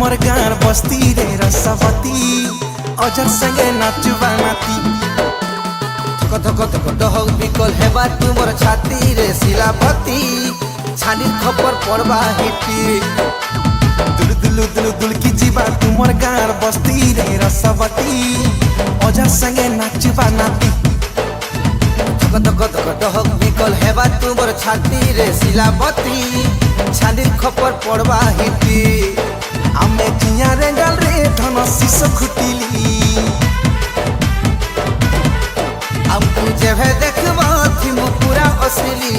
तुमर गार बस्ती रे रसवती अजर संगे नाचुबा नाती धक धक धक डहक बिकल हेबा तुमर छाती रे शिलापति छानी खबर पड़बा हिटी दुलु दुलु दुलु दुल की जीवा तुमर गार बस्ती रे रसवती अजर संगे नाचुबा नाती धक धक धक डहक बिकल हेबा तुमर छाती रे शिलापति छानी खबर पड़बा हिटी आमे जिया रेंगल रे धन शिश खुटिली हमको जेभे देखबा थी पूरा असली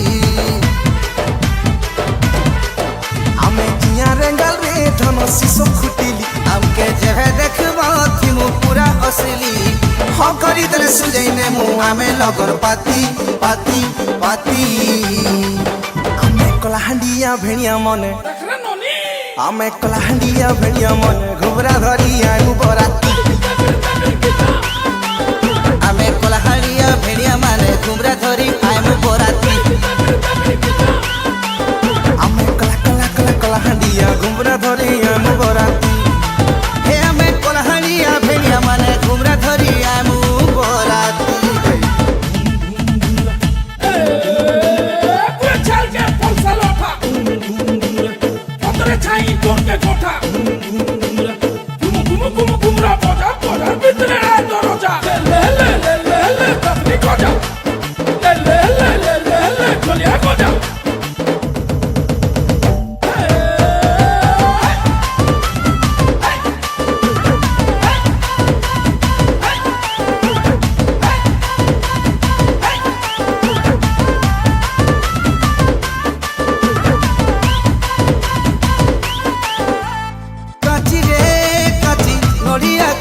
आमे जिया रेंगल रे धन शिश खुटिली हमके जेभे देखबा थी पूरा असली हाँ करी दले सुजैने मुँह आमे लगन पाती पाती पाती आमे कलाहांडिया भेड़िया मने आमे कलाहांडिया भेड़िया मने घुबरा धरी आगु बराती आमे कलाहांडिया भेड़िया माने घुमरा धरी आइमु बराती आमे कला कला कला कलाहांडिया घुबरा धरी आगु बराती हे आमे कलाहांडिया भेड़िया माने घुमरा धरी आइमु बराती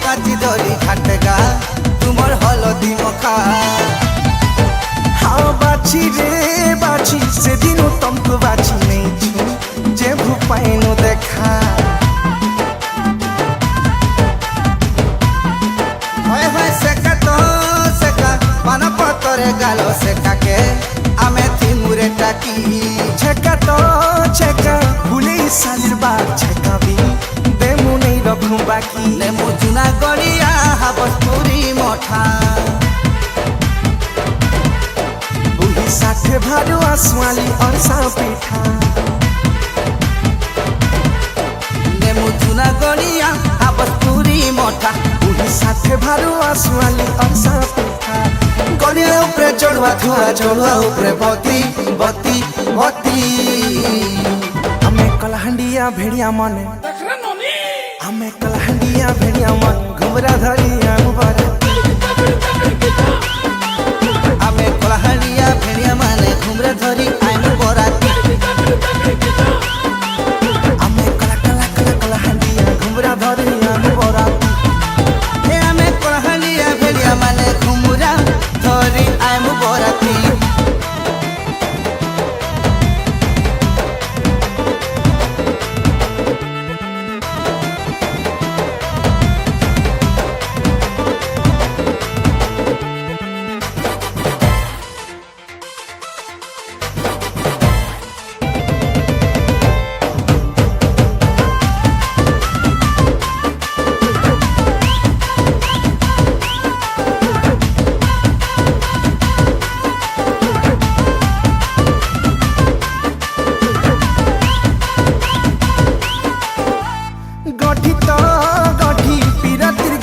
काची दरी घाटगा तुमर हलदी मखा हाँ बाछी रे बाछी से दिनों तुमको बाछी नहीं छू जे भूपाइनो देखा होय होय सेका तो सेका पाना पतरे गालो सेका के आमे थी मुरे टाकी छेका तो छेका भूले सालिर बाग छेका भी देमु नहीं रखूं बाकी लेमु चुना गड़िया हाबसपुरी मठा बुही साथे भाडो आसवाली और सापेठा लेमु चुना गड़िया हाबसपुरी मठा बुही साथे भाडो आसवाली और सापेठा गड़िया ऊपरे चढ़वा थुआ चढ़वा ऊपरे बती बती बती हमें कलाहांडिया भेड़िया मने हमें कलाहांडिया भेड़िया मन घुमरा धरी आगु बराती आमे कलाहांडिया भेड़िया माने घुमरा धरी आइमु बराती हमें कला कला कला कलाहांडिया घुमरा धरी आगु बराती हे आमे कलाहांडिया भेड़िया माने घुमरा धरी आइमु बराती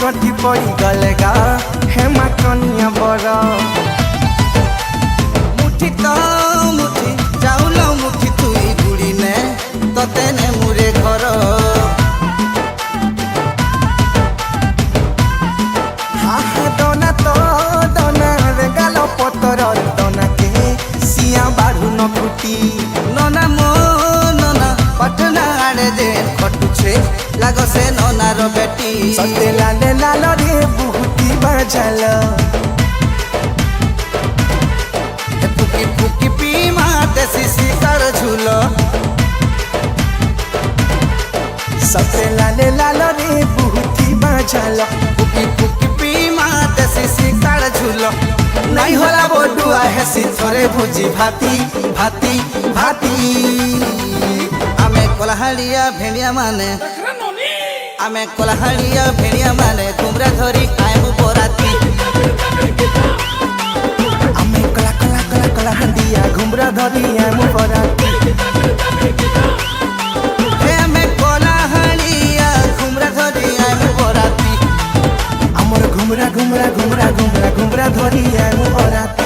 गठी पड़ी गलेगा हेमा कनिया बड़ा मुठी तो मुठी चाउल मुठी तुई गुड़ी ने तते ने मुरे घर हाँ हाँ दोना तो दोना रेगालो पतर दोना के सिया बाढ़ू न फुटी नना मो नना पटना आड़े दे खटुछे लागो से ननार बेटी सते लाले लाल रे बुहुती बाजल फुकी फुकी पी माते सिसी कर झूलो सते लाले लाल रे बुहुती बाजल फुकी फुकी पी माते सिसी कर झूलो नहीं होला बोडुआ है सिथरे भुजी भाती भाती भाती आमे कलाहांडिया भेड़िया माने आमे कोलाहालिया भेड़िया माने घुमरा धरी आएमु बराती आमे कला कला कला कला हंडिया घुमरा धरी आएमु बराती हे आमे कोलाहालिया घुमरा धरी आएमु बराती हमर घुमरा घुमरा घुमरा घुमरा घुमरा धरी आएमु बराती।